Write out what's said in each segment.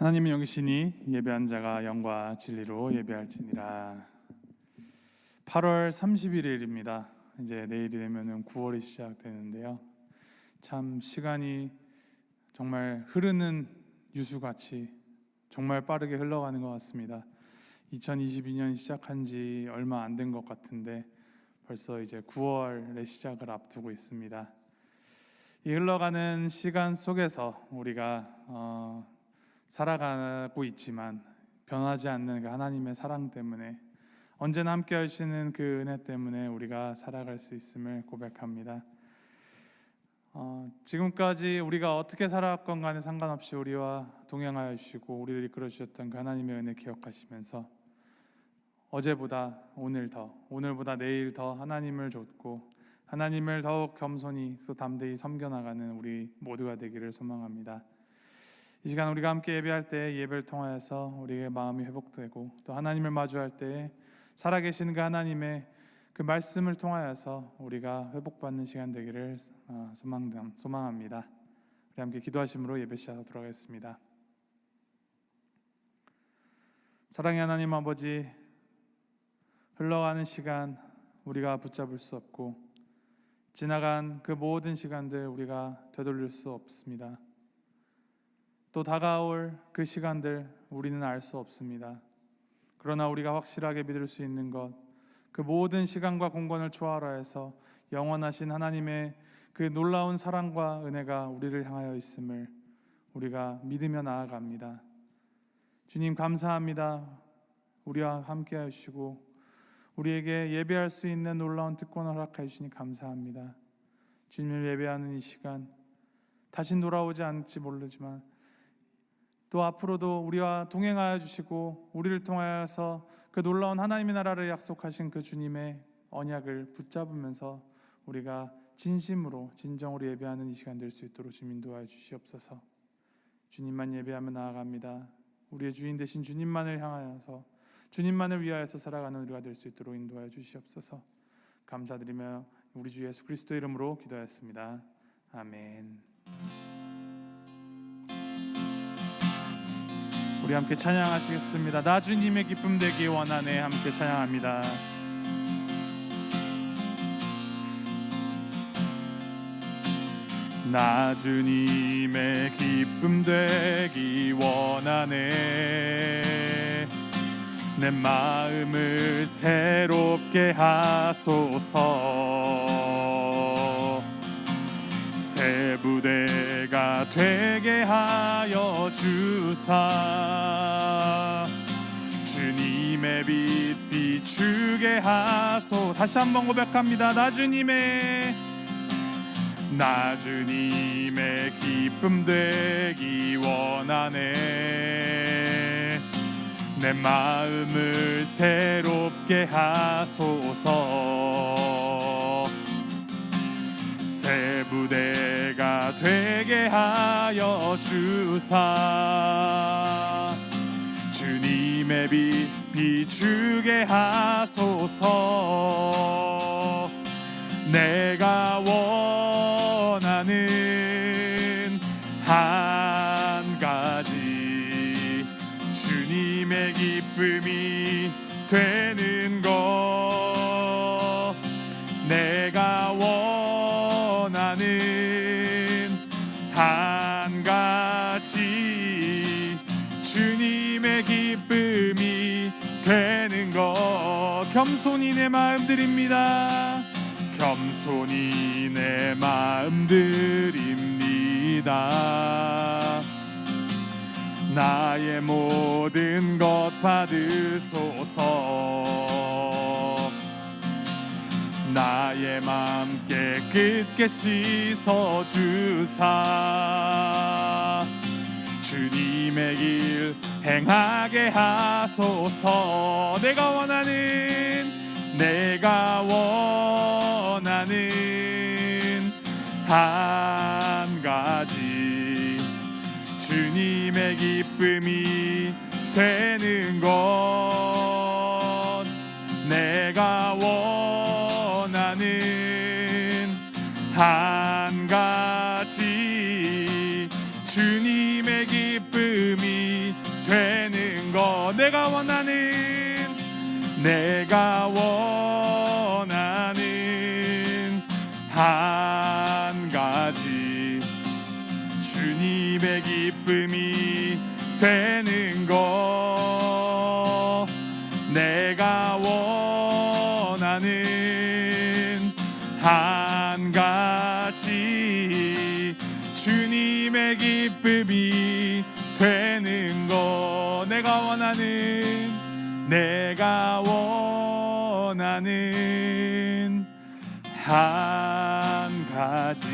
하나님은 영이시니 예배한 자가 영과 진리로 예배할지니라. 8월 31일입니다. 이제 내일이 되면은 9월이 시작되는데요. 참 시간이 정말 흐르는 유수같이 정말 빠르게 흘러가는 것 같습니다. 2022년 시작한 지 얼마 안 된 것 같은데 벌써 이제 9월의 시작을 앞두고 있습니다. 이 흘러가는 시간 속에서 우리가 살아가고 있지만 변하지 않는 그 하나님의 사랑 때문에 언제나 함께 하시는 그 은혜 때문에 우리가 살아갈 수 있음을 고백합니다. 지금까지 우리가 어떻게 살아왔건 간에 상관없이 우리와 동행하여 주시고 우리를 이끌어 주셨던 그 하나님의 은혜 기억하시면서 어제보다 오늘 더, 오늘보다 내일 더 하나님을 좇고 하나님을 더욱 겸손히 또 담대히 섬겨나가는 우리 모두가 되기를 소망합니다. 이 시간 우리가 함께 예배할 때 예배를 통하여서 우리의 마음이 회복되고 또 하나님을 마주할 때 살아계신 그 하나님의 그 말씀을 통하여서 우리가 회복받는 시간 되기를 소망합니다. 우리 함께 기도하심으로 예배 시작하도록 하겠습니다. 사랑의 하나님 아버지, 흘러가는 시간 우리가 붙잡을 수 없고 지나간 그 모든 시간들 우리가 되돌릴 수 없습니다. 또 다가올 그 시간들 우리는 알 수 없습니다. 그러나 우리가 확실하게 믿을 수 있는 것, 그 모든 시간과 공간을 초월하여서 영원하신 하나님의 그 놀라운 사랑과 은혜가 우리를 향하여 있음을 우리가 믿으며 나아갑니다. 주님 감사합니다. 우리와 함께 하시고 우리에게 예배할 수 있는 놀라운 특권을 허락해 주시니 감사합니다. 주님을 예배하는 이 시간 다시 돌아오지 않을지 모르지만 또 앞으로도 우리와 동행하여 주시고 우리를 통하여서 그 놀라운 하나님의 나라를 약속하신 그 주님의 언약을 붙잡으면서 우리가 진심으로 진정으로 예배하는 이 시간 될 수 있도록 주님 인도하여 주시옵소서. 주님만 예배하며 나아갑니다. 우리의 주인 되신 주님만을 향하여서 주님만을 위하여서 살아가는 우리가 될 수 있도록 인도하여 주시옵소서. 감사드리며 우리 주 예수 그리스도의 이름으로 기도하였습니다. 아멘. 우리 함께 찬양하시겠습니다. 나 주님의 기쁨 되기 원하네. 함께 찬양합니다. 나 주님의 기쁨 되기 원하네. 내 마음을 새롭게 하소서. 새 부대가 되게 하여 주사. 주님의 빛 비추게 하소. 다시 한번 고백합니다. 나 주님의 기쁨 되기 원하네. 내 마음을 새롭게 하소서. 새 부대가 되게 하여 주사. 주님의 빛 비추게 하소서. 내가 원하는 한 가지 주님의 기쁨이 되는 것. 내가 원하는 한 가지 주님의 기쁨이 되는 것. 겸손히 내 마음 드립니다. 겸손히 내 마음 드립니다. 나의 모든 것 받으소서. 나의 맘 깨끗게 씻어주사. 주님의 길 행하게 하소서. 내가 원하는 한 가지 주님의 기쁨이 되는 것. 내가 원하는 한 가지 주님의 기쁨이 한 가지 주님의 기쁨이 되는 것 내가 원하는 한 가지 주님의 기쁨이 되는 것 내가 원하는 한 가지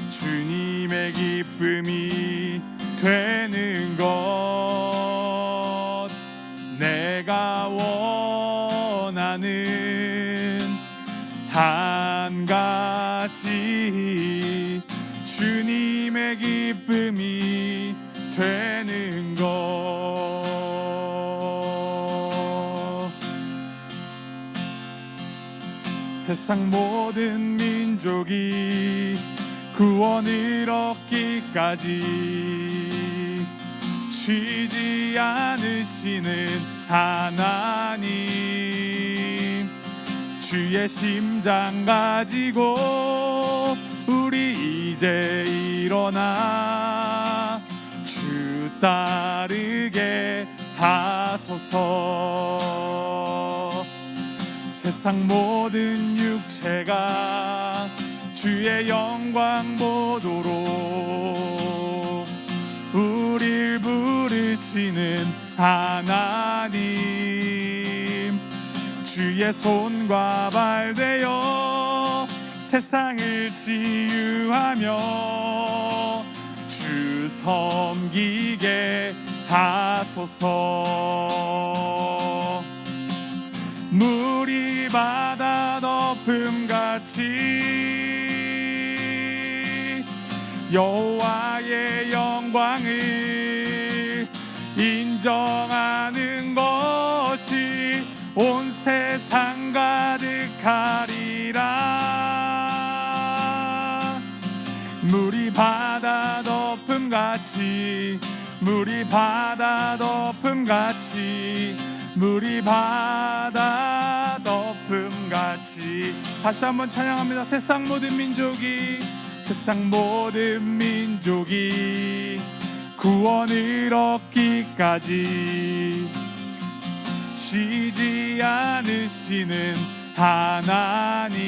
주님의 기쁨이 되는 것 내가 원하는 한 가지 주님의 기쁨이 되는 것 세상 모든 민족이 구원을 얻기까지 쉬지 않으시는 하나님 주의 심장 가지고 우리 이제 일어나 주 따르게 하소서 세상 모든 육체가 주의 영광 보도록 우릴 부르시는 하나님 주의 손과 발 되어 세상을 치유하며 주 섬기게 하소서 물이 바다 덮음같이 여호와의 영광을 인정하는 것이 온 세상 가득하리라 물이 바다 덮음같이 물이 바다 덮음같이 물이 바다 덮음같이 다시 한번 찬양합니다. 세상 모든 민족이 구원을 얻기까지 쉬지 않으시는 하나님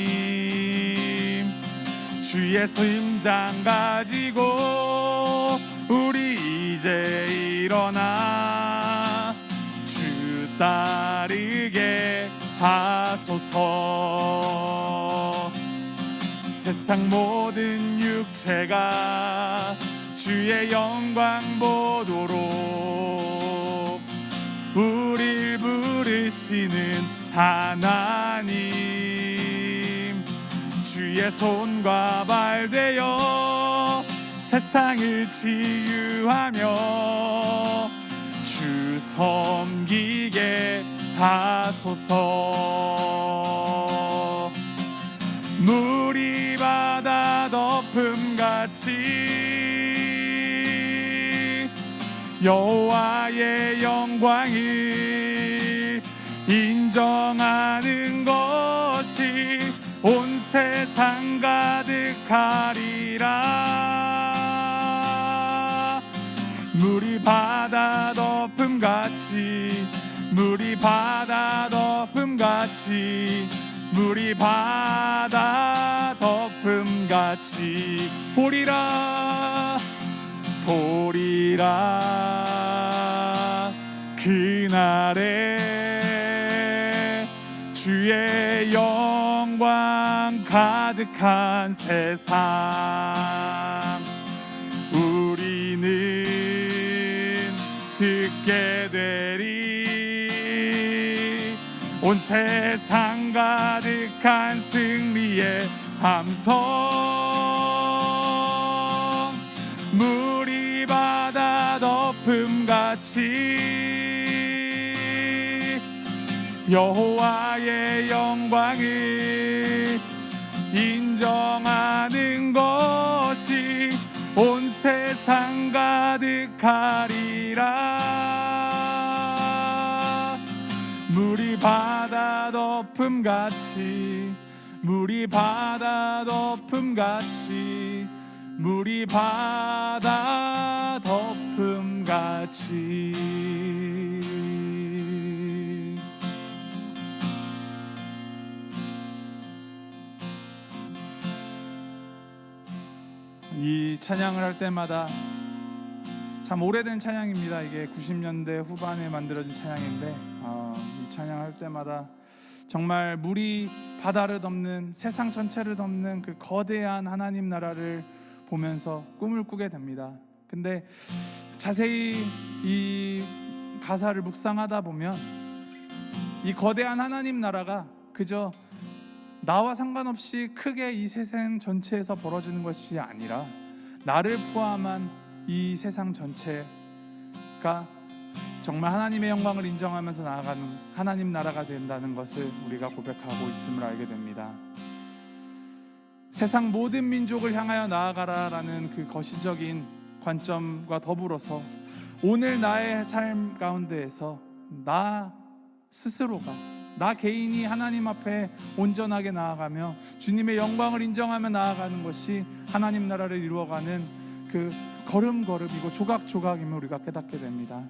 주의 심장 가지고 우리 이제 일어나 주 따르게 하소서 세상 모든 육체가 주의 영광 보도록 우릴 부르시는 하나님 주의 손과 발 되어 세상을 치유하며 주 섬기게 하소서 물이 바다 덮음같이 여호와의 영광을 인정하는 것이 온 세상 가득하리라 물이 바다 덮음같이 물이 바다 덮음같이 물이 바다 덮음같이 보리라 그날에 주의 영광 가득한 세상 우리는 듣게 되리 온 세상 가득한 승리의 함성 물이 바다 덮음같이 여호와의 영광을 인정하는 것이 온 세상 가득하리라 물이 바다 덮음같이 물이 바다 덮음같이, 물이 바다 덮음같이. 이 찬양을 할 때마다, 참 오래된 찬양입니다. 이게 90년대 후반에 만들어진 찬양인데 이 찬양할 때마다 정말 물이 바다를 덮는, 세상 전체를 덮는 그 거대한 하나님 나라를 보면서 꿈을 꾸게 됩니다. 근데 자세히 이 가사를 묵상하다 보면 이 거대한 하나님 나라가 그저 나와 상관없이 크게 이 세상 전체에서 벌어지는 것이 아니라 나를 포함한 이 세상 전체가 정말 하나님의 영광을 인정하면서 나아가는 하나님 나라가 된다는 것을 우리가 고백하고 있음을 알게 됩니다. 세상 모든 민족을 향하여 나아가라라는 그 거시적인 관점과 더불어서 오늘 나의 삶 가운데에서 나 스스로가, 나 개인이 하나님 앞에 온전하게 나아가며 주님의 영광을 인정하며 나아가는 것이 하나님 나라를 이루어가는 그 걸음걸음이고 조각조각임을 우리가 깨닫게 됩니다.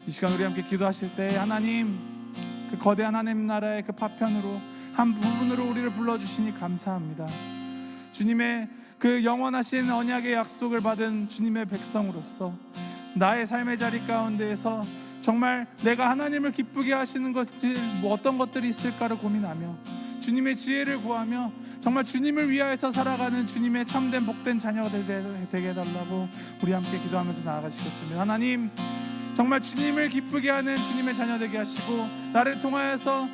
이 시간 우리 함께 기도하실 때 하나님, 그 거대한 하나님 나라의 그 파편으로 한 부분으로 우리를 불러주시니 감사합니다. 주님의 그 영원하신 언약의 약속을 받은 주님의 백성으로서 나의 삶의 자리 가운데에서 정말 내가 하나님을 기쁘게 하시는 것이 어떤 것들이 있을까를 고민하며 주님의 지혜를 구하며 정말 주님을 위하여서 살아가는 주님의 참된 복된 자녀가 되게 해달라고 우리 함께 기도하면서 나아가시겠습니다. 하나님, 정말 주님을 기쁘게 하는 주님의 자녀 되게 하시고 나를 통하여서,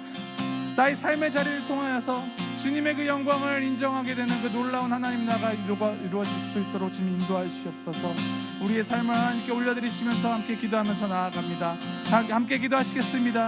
나의 삶의 자리를 통하여서 주님의 그 영광을 인정하게 되는 그 놀라운 하나님 나라가 이루어질 수 있도록 주님 인도하여 주시옵소서. 우리의 삶을 하나님께 올려드리시면서 함께 기도하면서 나아갑니다. 함께 기도하시겠습니다.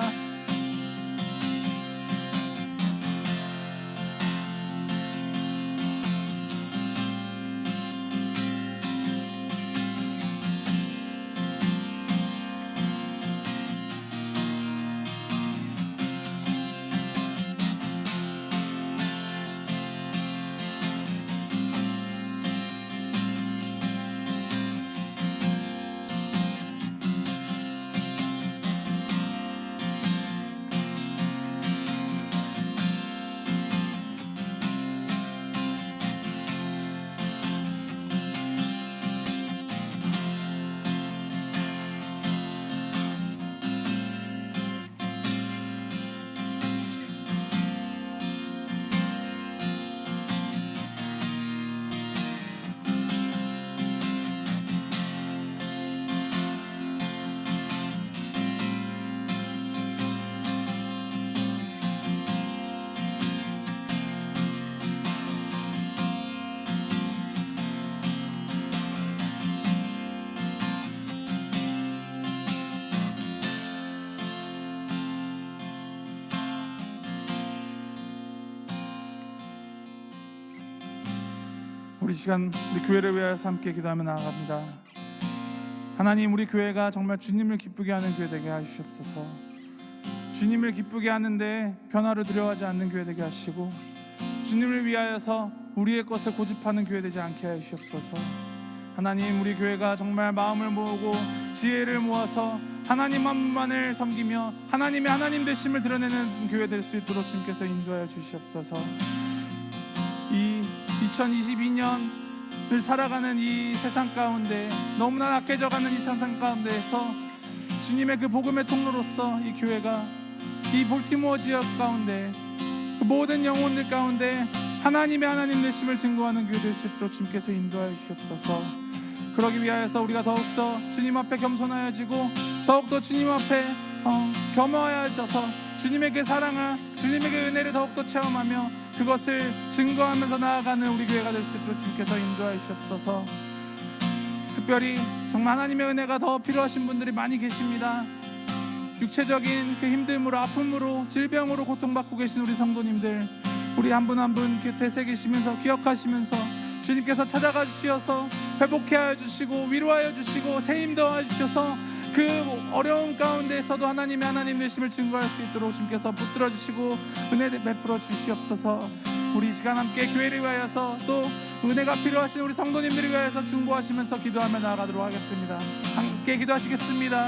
우리 시간, 우리 교회를 위하여서 함께 기도하며 나아갑니다. 하나님, 우리 교회가 정말 주님을 기쁘게 하는 교회 되게 하시옵소서. 주님을 기쁘게 하는데 변화를 두려워하지 않는 교회 되게 하시고 주님을 위하여서 우리의 것을 고집하는 교회 되지 않게 하시옵소서. 하나님, 우리 교회가 정말 마음을 모으고 지혜를 모아서 하나님 한 분만을 섬기며 하나님의 하나님 되심을 드러내는 교회 될 수 있도록 주님께서 인도하여 주시옵소서. 이 2022년을 살아가는 이 세상 가운데, 너무나 약해져가는 이 세상 가운데에서 주님의 그 복음의 통로로서 이 교회가 이 볼티모어 지역 가운데 그 모든 영혼들 가운데 하나님의 하나님 되심을 증거하는 교회 될 수 있도록 주님께서 인도하여 주시옵소서. 그러기 위하여서 우리가 더욱더 주님 앞에 겸손하여지고 더욱더 주님 앞에 겸허하여져서 주님의 그 사랑을, 주님의 그 은혜를 더욱더 체험하며 그것을 증거하면서 나아가는 우리 교회가 될 수 있도록 주님께서 인도하여 주시옵소서. 특별히 정말 하나님의 은혜가 더 필요하신 분들이 많이 계십니다. 육체적인 그 힘듦으로, 아픔으로, 질병으로 고통받고 계신 우리 성도님들, 우리 한 분 한 분 곁에 계시면서 기억하시면서 주님께서 찾아가 주셔서 회복해 하여 주시고 위로하여 주시고 새 힘 더하여 주셔서 그 어려움 가운데에서도 하나님의 하나님 되심을 증거할 수 있도록 주님께서 붙들어 주시고 은혜 베풀어 주시옵소서. 우리 이 시간 함께 교회를 위하여서 또 은혜가 필요하신 우리 성도님들을 위하여서 중보하시면서 기도하며 나아가도록 하겠습니다. 함께 기도하시겠습니다.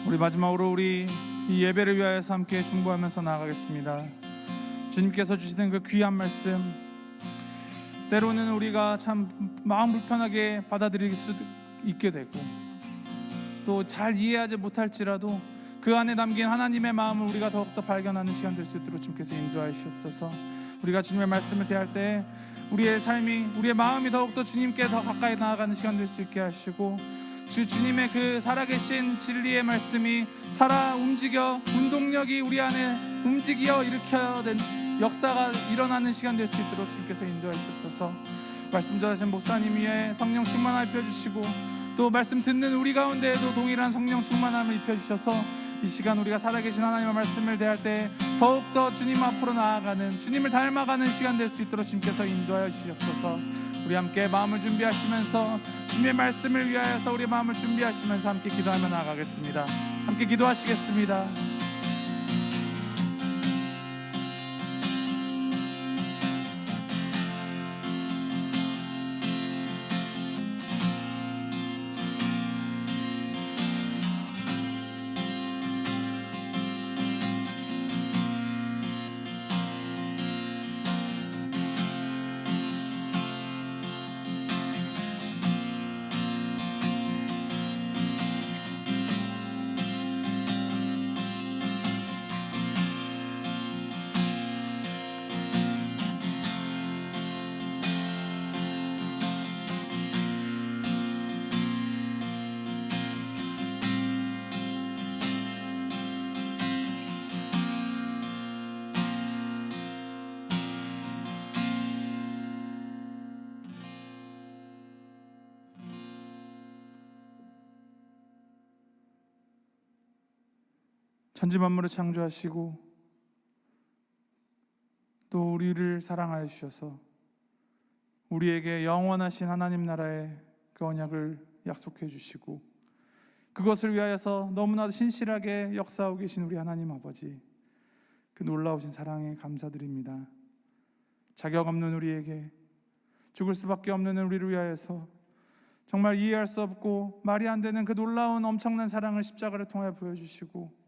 우리 마지막으로 우리 이 예배를 위하여서 함께 중보하면서 나아가겠습니다. 주님께서 주시는 그 귀한 말씀, 때로는 우리가 참 마음 불편하게 받아들일 수 있게 되고 또 잘 이해하지 못할지라도 그 안에 담긴 하나님의 마음을 우리가 더욱더 발견하는 시간 될 수 있도록 주님께서 인도하시옵소서. 우리가 주님의 말씀을 대할 때 우리의 삶이, 우리의 마음이 더욱더 주님께 더 가까이 나아가는 시간 될 수 있게 하시고, 주님의 그 살아계신 진리의 말씀이 살아 움직여 운동력이 우리 안에 움직여 일으켜야 된 역사가 일어나는 시간 될 수 있도록 주님께서 인도하시옵소서. 말씀 전하신 목사님 위에 성령 충만함을 입혀주시고 또 말씀 듣는 우리 가운데에도 동일한 성령 충만함을 입혀주셔서 이 시간 우리가 살아계신 하나님의 말씀을 대할 때 더욱더 주님 앞으로 나아가는, 주님을 닮아가는 시간 될 수 있도록 주님께서 인도하여 주시옵소서. 우리 함께 마음을 준비하시면서 주님의 말씀을 위하여서 우리 마음을 준비하시면서 함께 기도하며 나아가겠습니다. 함께 기도하시겠습니다. 천지 만물을 창조하시고 또 우리를 사랑하여 주셔서 우리에게 영원하신 하나님 나라의 그 언약을 약속해 주시고 그것을 위하여서 너무나도 신실하게 역사하고 계신 우리 하나님 아버지, 그 놀라우신 사랑에 감사드립니다. 자격 없는 우리에게, 죽을 수밖에 없는 우리를 위하여서 정말 이해할 수 없고 말이 안 되는 그 놀라운 엄청난 사랑을 십자가를 통하여 보여주시고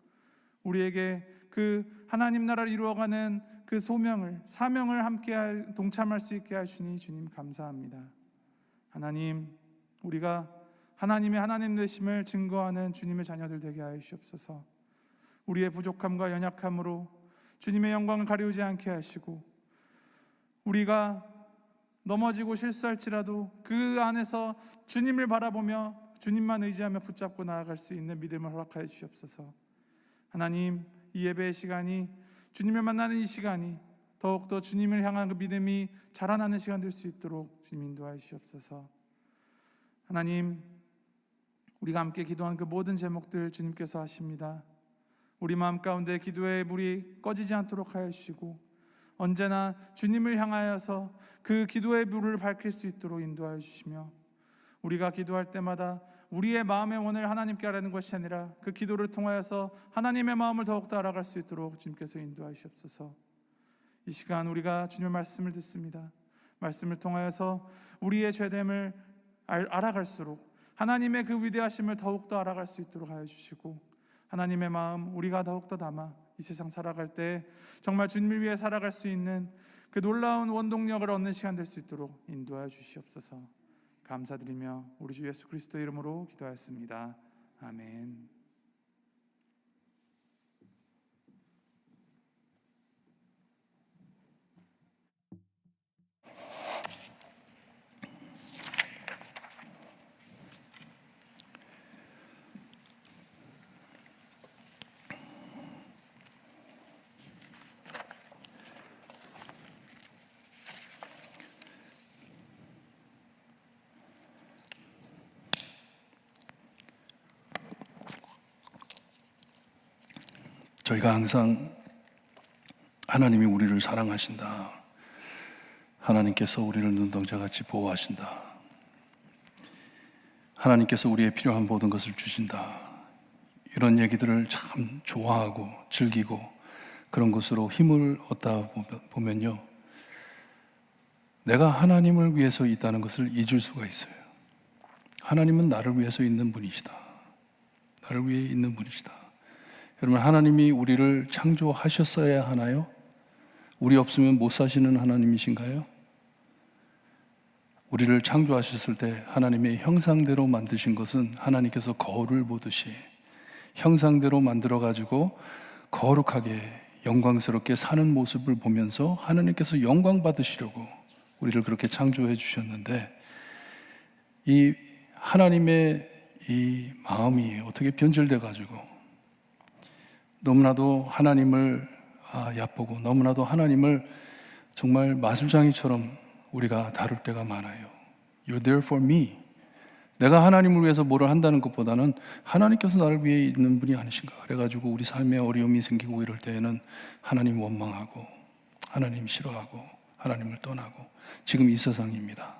우리에게 그 하나님 나라를 이루어가는 그 소명을, 사명을 함께 동참할 수 있게 하시니 주님 감사합니다. 하나님, 우리가 하나님의 하나님 되심을 증거하는 주님의 자녀들 되게 하여 주시옵소서. 우리의 부족함과 연약함으로 주님의 영광을 가리우지 않게 하시고 우리가 넘어지고 실수할지라도 그 안에서 주님을 바라보며 주님만 의지하며 붙잡고 나아갈 수 있는 믿음을 허락하여 주시옵소서. 하나님, 이 예배의 시간이, 주님을 만나는 이 시간이 더욱더 주님을 향한 그 믿음이 자라나는 시간 될 수 있도록 주님 인도하여 주시옵소서. 하나님, 우리가 함께 기도한 그 모든 제목들 주님께서 하십니다. 우리 마음 가운데 기도의 불이 꺼지지 않도록 하여 주시고 언제나 주님을 향하여서 그 기도의 불을 밝힐 수 있도록 인도하여 주시며 우리가 기도할 때마다 우리의 마음의 원을 하나님께 아뢰는 것이 아니라 그 기도를 통하여서 하나님의 마음을 더욱더 알아갈 수 있도록 주님께서 인도하시옵소서. 이 시간 우리가 주님의 말씀을 듣습니다. 말씀을 통하여서 우리의 죄됨을 알아갈수록 하나님의 그 위대하심을 더욱더 알아갈 수 있도록 하여 주시고, 하나님의 마음 우리가 더욱더 담아 이 세상 살아갈 때 정말 주님을 위해 살아갈 수 있는 그 놀라운 원동력을 얻는 시간 될 수 있도록 인도하여 주시옵소서. 감사드리며 우리 주 예수 그리스도 이름으로 기도하였습니다. 아멘. 저희가 항상 하나님이 우리를 사랑하신다, 하나님께서 우리를 눈동자같이 보호하신다, 하나님께서 우리의 필요한 모든 것을 주신다, 이런 얘기들을 참 좋아하고 즐기고 그런 것으로 힘을 얻다 보면요, 내가 하나님을 위해서 있다는 것을 잊을 수가 있어요. 하나님은 나를 위해서 있는 분이시다. 나를 위해 있는 분이시다. 여러분, 하나님이 우리를 창조하셨어야 하나요? 우리 없으면 못 사시는 하나님이신가요? 우리를 창조하셨을 때 하나님의 형상대로 만드신 것은 하나님께서 거울을 보듯이 형상대로 만들어가지고 거룩하게 영광스럽게 사는 모습을 보면서 하나님께서 영광 받으시려고 우리를 그렇게 창조해 주셨는데, 이 하나님의 이 마음이 어떻게 변질돼가지고 너무나도 하나님을 얕보고 너무나도 하나님을 정말 마술장이처럼 우리가 다룰 때가 많아요. You're there for me. 내가 하나님을 위해서 뭐를 한다는 것보다는 하나님께서 나를 위해 있는 분이 아니신가. 그래가지고 우리 삶에 어려움이 생기고 이럴 때에는 하나님 원망하고 하나님 싫어하고 하나님을 떠나고, 지금 이 세상입니다.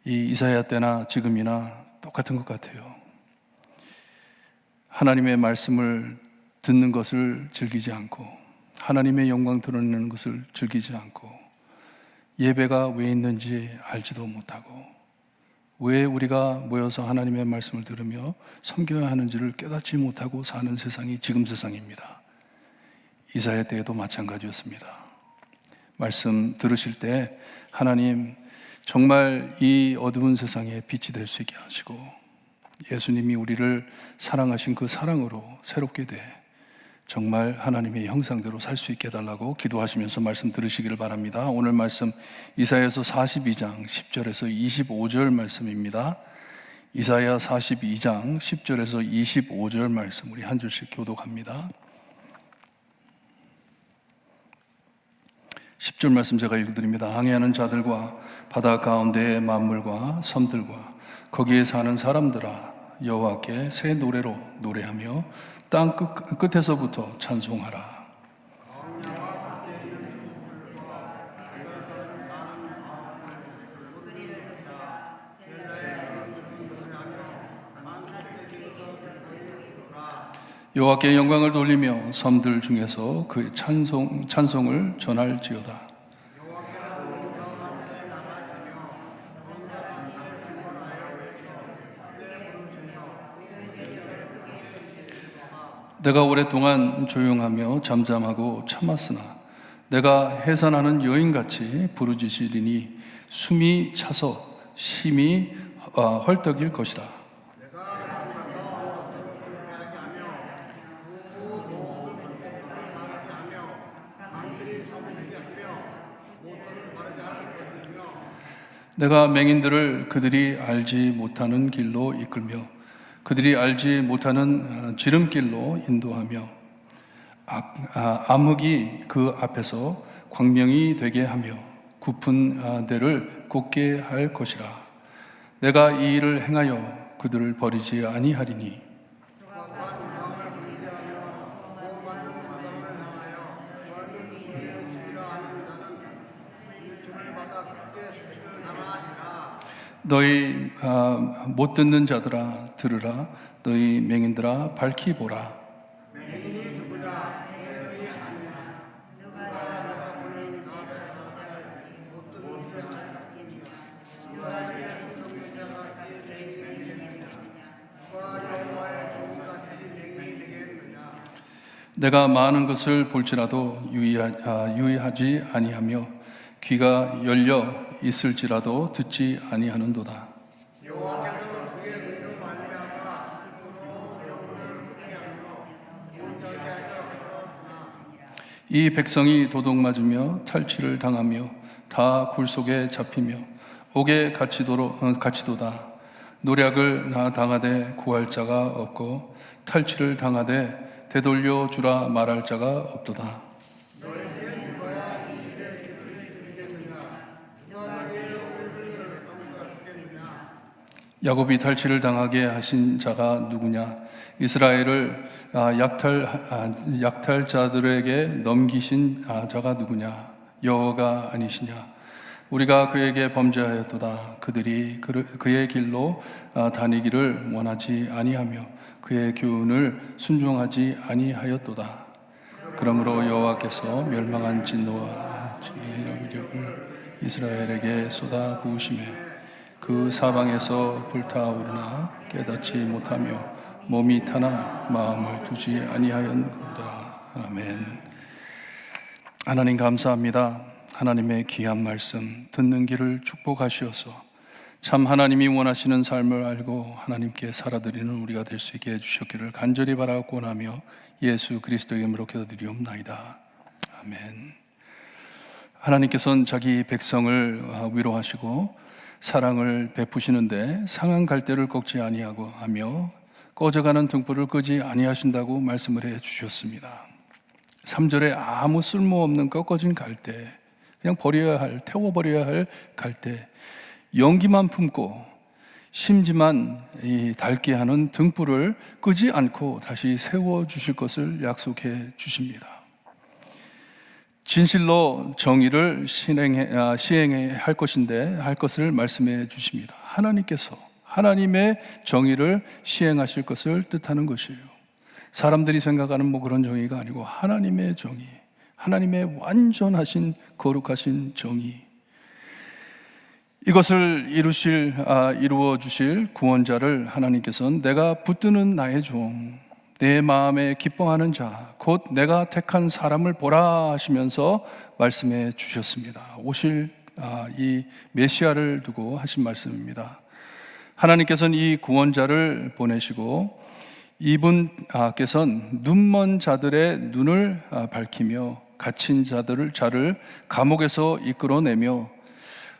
이 이사야 때나 지금이나 똑같은 것 같아요. 하나님의 말씀을 듣는 것을 즐기지 않고 하나님의 영광 드러내는 것을 즐기지 않고 예배가 왜 있는지 알지도 못하고 왜 우리가 모여서 하나님의 말씀을 들으며 섬겨야 하는지를 깨닫지 못하고 사는 세상이 지금 세상입니다. 이사야 때에도 마찬가지였습니다. 말씀 들으실 때 하나님 정말 이 어두운 세상에 빛이 될 수 있게 하시고 예수님이 우리를 사랑하신 그 사랑으로 새롭게 돼 정말 하나님의 형상대로 살 수 있게 해달라고 기도하시면서 말씀 들으시기를 바랍니다. 오늘 말씀 이사야서 42장 10절에서 25절 말씀입니다. 이사야 42장 10절에서 25절 말씀 우리 한 줄씩 교독합니다. 10절 말씀 제가 읽어드립니다. 항해하는 자들과 바다 가운데의 만물과 섬들과 거기에 사는 사람들아, 여호와께 새 노래로 노래하며 땅 끝에서부터 찬송하라. 여호와께 영광을 돌리며 섬들 중에서 그 찬송을 전할지어다. 내가 오랫동안 조용하며 잠잠하고 참았으나 내가 해산하는 여인같이 부르짖으리니 숨이 차서 심히 헐떡일 것이다. 내가 맹인들을 그들이 알지 못하는 길로 이끌며 그들이 알지 못하는 지름길로 인도하며 암흑이 그 앞에서 광명이 되게 하며 깊은 데를 곱게 할 것이라. 내가 이 일을 행하여 그들을 버리지 아니하리니 너희 못 듣는 자들아 들으라. 너희 맹인들아 밝히 보라. 내가 많은 것을 볼지라도 유의하지 아니하며 귀가 열려 있을지라도 듣지 아니하는도다. 이 백성이 도둑맞으며 탈취를 당하며 다 굴속에 잡히며 옥에 갇히도다. 노략을 당하되 구할 자가 없고 탈취를 당하되 되돌려 주라 말할 자가 없도다. 야곱이 탈취를 당하게 하신 자가 누구냐? 이스라엘을 약탈자들에게 넘기신 자가 누구냐? 여호와가 아니시냐? 우리가 그에게 범죄하였도다. 그들이 그의 길로 다니기를 원하지 아니하며 그의 교훈을 순종하지 아니하였도다. 그러므로 여호와께서 멸망한 진노와 위력을 이스라엘에게 쏟아 부으시며 그 사방에서 불타오르나 깨닫지 못하며 몸이 타나 마음을 두지 아니하였도다. 아멘. 하나님 감사합니다. 하나님의 귀한 말씀 듣는 길을 축복하시어서 참 하나님이 원하시는 삶을 알고 하나님께 살아드리는 우리가 될 수 있게 해주셨기를 간절히 바라고 나며 예수 그리스도의 이름으로 기도드리옵나이다. 아멘. 하나님께서는 자기 백성을 위로하시고 사랑을 베푸시는데 상한 갈대를 꺾지 아니하고 하며 꺼져가는 등불을 끄지 아니하신다고 말씀을 해 주셨습니다. 3절에 아무 쓸모없는 꺾어진 갈대, 그냥 태워버려야 할 갈대, 연기만 품고 심지만 닳게 하는 등불을 끄지 않고 다시 세워주실 것을 약속해 주십니다. 진실로 정의를 시행해 할 것인데 할 것을 말씀해 주십니다. 하나님께서 하나님의 정의를 시행하실 것을 뜻하는 것이에요. 사람들이 생각하는 그런 정의가 아니고 하나님의 정의, 하나님의 완전하신 거룩하신 정의, 이것을 이루어 주실 구원자를 하나님께서는 내가 붙드는 나의 종, 내 마음에 기뻐하는 자, 곧 내가 택한 사람을 보라 하시면서 말씀해 주셨습니다. 오실 이 메시아를 두고 하신 말씀입니다. 하나님께서는 이 구원자를 보내시고 이분께서는 눈먼 자들의 눈을 밝히며 갇힌 자를 감옥에서 이끌어내며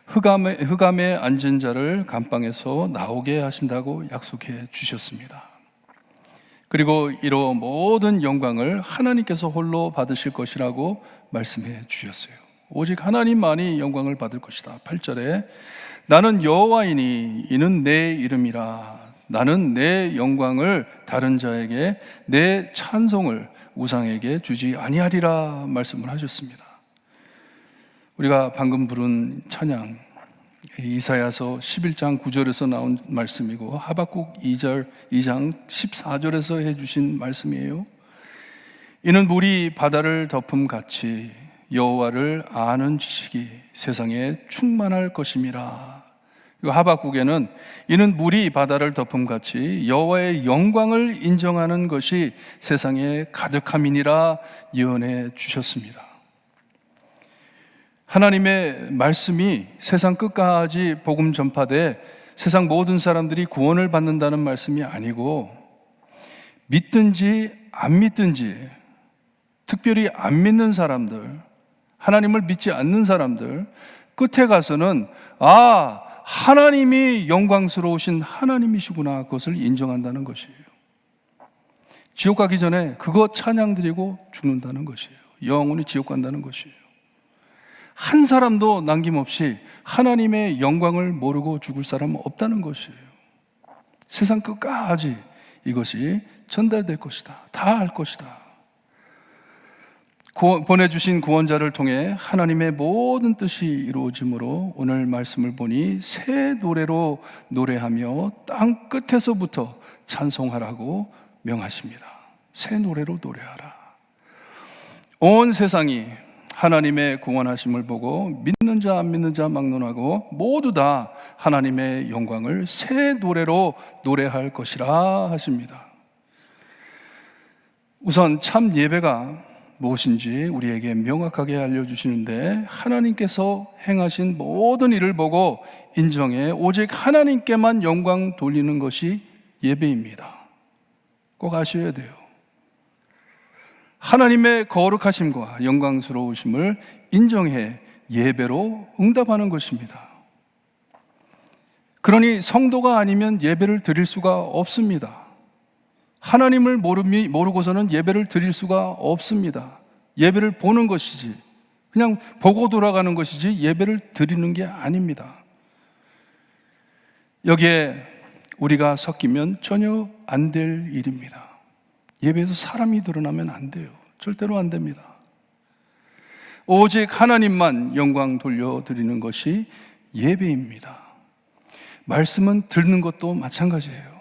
흑암에 앉은 자를 감방에서 나오게 하신다고 약속해 주셨습니다. 그리고 이로 모든 영광을 하나님께서 홀로 받으실 것이라고 말씀해 주셨어요. 오직 하나님만이 영광을 받을 것이다. 8절에 나는 여호와이니 이는 내 이름이라. 나는 내 영광을 다른 자에게, 내 찬송을 우상에게 주지 아니하리라 말씀을 하셨습니다. 우리가 방금 부른 찬양, 이사야서 11장 9절에서 나온 말씀이고 하박국 2장 14절에서 해주신 말씀이에요. 이는 물이 바다를 덮음같이 여호와를 아는 지식이 세상에 충만할 것임이라. 그리고 하박국에는 이는 물이 바다를 덮음같이 여호와의 영광을 인정하는 것이 세상에 가득함이니라 예언해 주셨습니다. 하나님의 말씀이 세상 끝까지 복음 전파돼 세상 모든 사람들이 구원을 받는다는 말씀이 아니고 믿든지 안 믿든지, 특별히 안 믿는 사람들, 하나님을 믿지 않는 사람들 끝에 가서는 하나님이 영광스러우신 하나님이시구나, 그것을 인정한다는 것이에요. 지옥 가기 전에 그거 찬양 드리고 죽는다는 것이에요. 영원히 지옥 간다는 것이에요. 한 사람도 남김없이 하나님의 영광을 모르고 죽을 사람은 없다는 것이에요. 세상 끝까지 이것이 전달될 것이다. 다 할 것이다. 보내주신 구원자를 통해 하나님의 모든 뜻이 이루어짐으로 오늘 말씀을 보니 새 노래로 노래하며 땅 끝에서부터 찬송하라고 명하십니다. 새 노래로 노래하라. 온 세상이 하나님의 구원하심을 보고 믿는 자 안 믿는 자 막론하고 모두 다 하나님의 영광을 새 노래로 노래할 것이라 하십니다. 우선 참 예배가 무엇인지 우리에게 명확하게 알려주시는데, 하나님께서 행하신 모든 일을 보고 인정해 오직 하나님께만 영광 돌리는 것이 예배입니다. 꼭 아셔야 돼요. 하나님의 거룩하심과 영광스러우심을 인정해 예배로 응답하는 것입니다. 그러니 성도가 아니면 예배를 드릴 수가 없습니다. 하나님을 모르고서는 예배를 드릴 수가 없습니다. 예배를 보는 것이지, 그냥 보고 돌아가는 것이지 예배를 드리는 게 아닙니다. 여기에 우리가 섞이면 전혀 안 될 일입니다. 예배에서 사람이 드러나면 안 돼요. 절대로 안 됩니다. 오직 하나님만 영광 돌려드리는 것이 예배입니다. 말씀은 듣는 것도 마찬가지예요.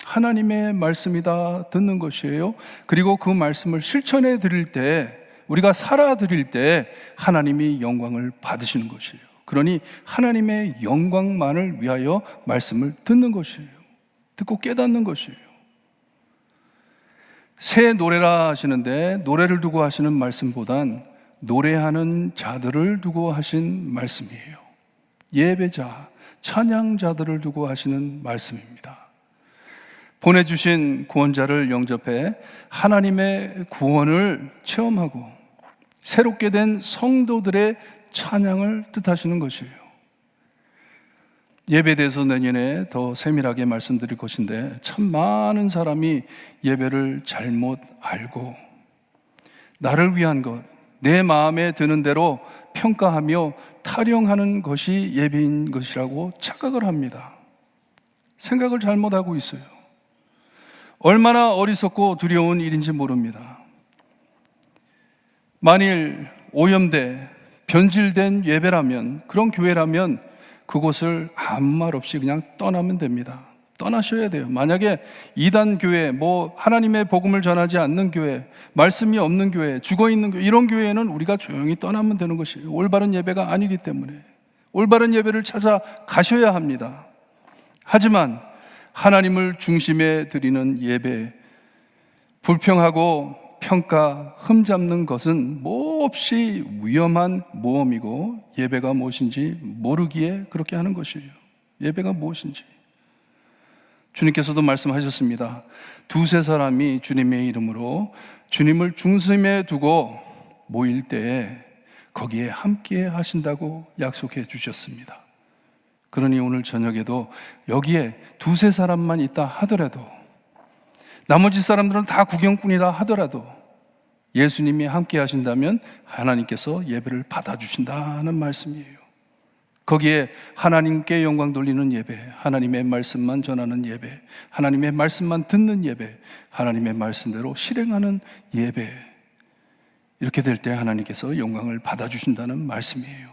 하나님의 말씀이다 듣는 것이에요. 그리고 그 말씀을 실천해 드릴 때, 우리가 살아 드릴 때 하나님이 영광을 받으시는 것이에요. 그러니 하나님의 영광만을 위하여 말씀을 듣는 것이에요. 듣고 깨닫는 것이에요. 새 노래라 하시는데, 노래를 두고 하시는 말씀보단 노래하는 자들을 두고 하신 말씀이에요. 예배자, 찬양자들을 두고 하시는 말씀입니다. 보내주신 구원자를 영접해 하나님의 구원을 체험하고 새롭게 된 성도들의 찬양을 뜻하시는 것이에요. 예배에 대해서 내년에 더 세밀하게 말씀드릴 것인데, 참 많은 사람이 예배를 잘못 알고 나를 위한 것, 내 마음에 드는 대로 평가하며 타령하는 것이 예배인 것이라고 착각을 합니다. 생각을 잘못하고 있어요. 얼마나 어리석고 두려운 일인지 모릅니다. 만일 오염돼 변질된 예배라면, 그런 교회라면 그곳을 아무 말 없이 그냥 떠나면 됩니다. 떠나셔야 돼요. 만약에 이단 교회, 하나님의 복음을 전하지 않는 교회, 말씀이 없는 교회, 죽어있는 교회, 이런 교회는 우리가 조용히 떠나면 되는 것이에요. 올바른 예배가 아니기 때문에 올바른 예배를 찾아 가셔야 합니다. 하지만 하나님을 중심에 드리는 예배, 불평하고 평가, 흠잡는 것은 몹시 위험한 모험이고, 예배가 무엇인지 모르기에 그렇게 하는 것이에요. 예배가 무엇인지 주님께서도 말씀하셨습니다. 두세 사람이 주님의 이름으로 주님을 중심에 두고 모일 때에 거기에 함께 하신다고 약속해 주셨습니다. 그러니 오늘 저녁에도 여기에 두세 사람만 있다 하더라도, 나머지 사람들은 다 구경꾼이라 하더라도 예수님이 함께 하신다면 하나님께서 예배를 받아주신다는 말씀이에요. 거기에 하나님께 영광 돌리는 예배, 하나님의 말씀만 전하는 예배, 하나님의 말씀만 듣는 예배, 하나님의 말씀대로 실행하는 예배, 이렇게 될 때 하나님께서 영광을 받아주신다는 말씀이에요.